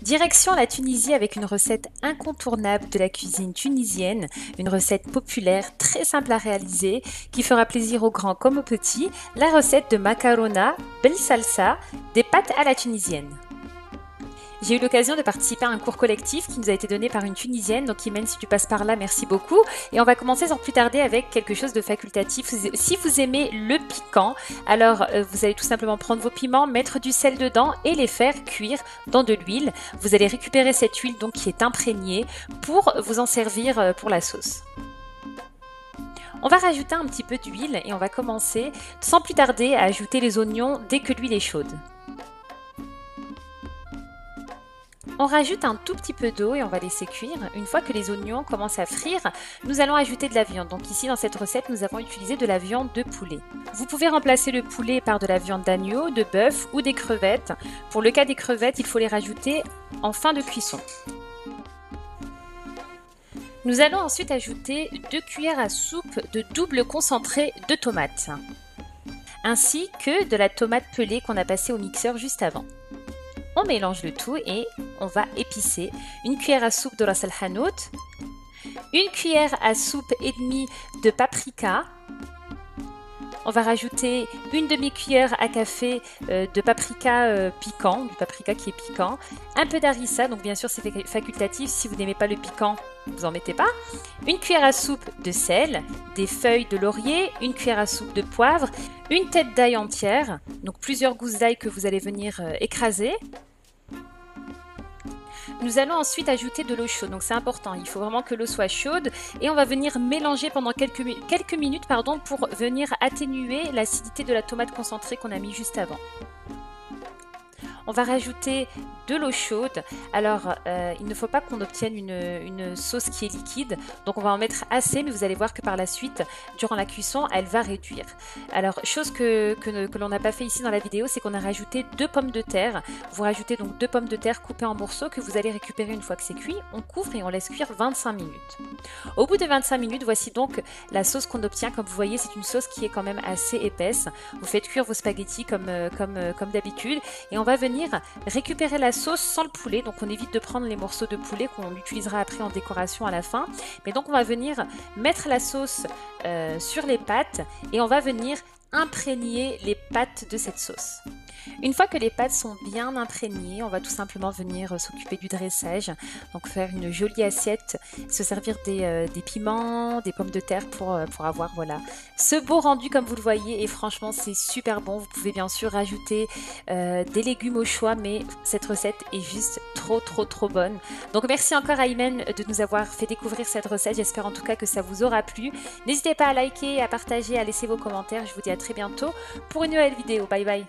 Direction la Tunisie avec une recette incontournable de la cuisine tunisienne, une recette populaire très simple à réaliser qui fera plaisir aux grands comme aux petits, la recette de macarona bel salsa, des pâtes à la tunisienne. J'ai eu l'occasion de participer à un cours collectif qui nous a été donné par une Tunisienne, donc Imen, si tu passes par là, merci beaucoup. Et on va commencer sans plus tarder avec quelque chose de facultatif. Si vous aimez le piquant, alors vous allez tout simplement prendre vos piments, mettre du sel dedans et les faire cuire dans de l'huile. Vous allez récupérer cette huile donc qui est imprégnée pour vous en servir pour la sauce. On va rajouter un petit peu d'huile et on va commencer sans plus tarder à ajouter les oignons dès que l'huile est chaude. On rajoute un tout petit peu d'eau et on va laisser cuire. Une fois que les oignons commencent à frire, nous allons ajouter de la viande. Donc ici dans cette recette, nous avons utilisé de la viande de poulet. Vous pouvez remplacer le poulet par de la viande d'agneau, de bœuf ou des crevettes. Pour le cas des crevettes, il faut les rajouter en fin de cuisson. Nous allons ensuite ajouter 2 cuillères à soupe de double concentré de tomates, ainsi que de la tomate pelée qu'on a passée au mixeur juste avant. On mélange le tout et on va épicer. 1 cuillère à soupe de ras el hanout, 1 cuillère à soupe et demie de paprika. On va rajouter 1 demi-cuillère à café de paprika piquant, du paprika qui est piquant. Un peu d'harissa, donc bien sûr c'est facultatif, si vous n'aimez pas le piquant, vous en mettez pas. 1 cuillère à soupe de sel, des feuilles de laurier, 1 cuillère à soupe de poivre, 1 tête d'ail entière, donc plusieurs gousses d'ail que vous allez venir écraser. Nous allons ensuite ajouter de l'eau chaude, donc c'est important, il faut vraiment que l'eau soit chaude et on va venir mélanger pendant quelques minutes pour venir atténuer l'acidité de la tomate concentrée qu'on a mis juste avant. On va rajouter de l'eau chaude. Alors, il ne faut pas qu'on obtienne une sauce qui est liquide. Donc, on va en mettre assez, mais vous allez voir que par la suite, durant la cuisson, elle va réduire. Alors, chose que l'on n'a pas fait ici dans la vidéo, c'est qu'on a rajouté 2 pommes de terre. Vous rajoutez donc 2 pommes de terre coupées en morceaux que vous allez récupérer une fois que c'est cuit. On couvre et on laisse cuire 25 minutes. Au bout de 25 minutes, voici donc la sauce qu'on obtient. Comme vous voyez, c'est une sauce qui est quand même assez épaisse. Vous faites cuire vos spaghettis comme d'habitude et on va venir récupérer la sauce sans le poulet, donc on évite de prendre les morceaux de poulet qu'on utilisera après en décoration à la fin, mais donc on va venir mettre la sauce sur les pâtes et on va venir imprégner les pâtes de cette sauce. Une fois que les pâtes sont bien imprégnées, on va tout simplement venir s'occuper du dressage, donc faire une jolie assiette, se servir des piments, des pommes de terre pour avoir voilà ce beau rendu comme vous le voyez et franchement c'est super bon. Vous pouvez bien sûr rajouter des légumes au choix, mais cette recette est juste trop bonne. Donc merci encore à Imen de nous avoir fait découvrir cette recette, j'espère en tout cas que ça vous aura plu. N'hésitez pas à liker, à partager, à laisser vos commentaires, je vous dis à très bientôt pour une nouvelle vidéo, bye bye.